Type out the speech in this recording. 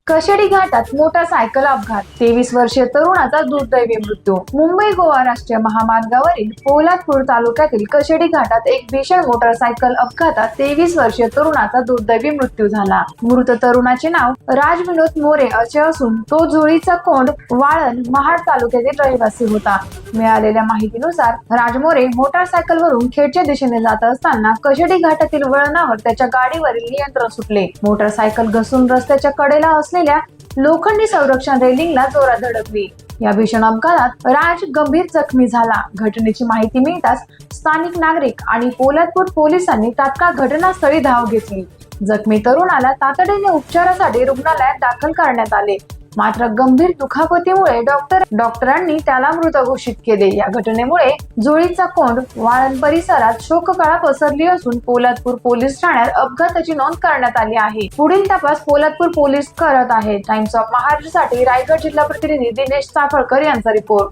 कशेडी घाटात मोटारसायकल अपघात, 23 वर्षीय तरुणाचा दुर्दैवी मृत्यू. मुंबई गोवा राष्ट्रीय महामार्गावरील पोलादपूर तालुक्यातील कशेडी घाटात एक भीषण मोटारसायकल अपघातात 23 वर्षीय तरुणाचा दुर्दैवी मृत्यू झाला. मृत तरुणाचे नाव राज विनोद मोरे असे असून तो जुळीचा कोंड वाळण महाड तालुक्यातील रहिवासी होता. मिळालेल्या माहितीनुसार राज मोरे मोटारसायकलवरून खेडच्या दिशेने जात असताना कशेडी घाटातील वळणावर त्याच्या गाडीवरील नियंत्रण सुटले. मोटारसायकल घसरून रस्त्याच्या कडेला असलेल्या लोखंडी संरक्षण रेलिंगला जोरात धडकली. या भीषण अपघातात राज गंभीर जखमी झाला. घटनेची माहिती मिळताच स्थानिक नागरिक आणि पोलादपूर पोलिसांनी तात्काळ घटनास्थळी धाव घेतली. जखमी तरुणाला तातडीने उपचारासाठी रुग्णालयात दाखल करण्यात आले. मात्र गंभीर दुखापतीमुळे डॉक्टरांनी त्याला मृत घोषित केले. या घटनेमुळे जुळीचा कोंड वाळण परिसरात शोककळा पसरली असून पोलादपूर पोलीस ठाण्यात अपघाताची नोंद करण्यात आली आहे. पुढील तपास पोलादपूर पोलीस करत आहेत. टाइम्स ऑफ महाराष्ट्रसाठी रायगड जिल्हा प्रतिनिधी दिनेश साफळकर यांचा रिपोर्ट.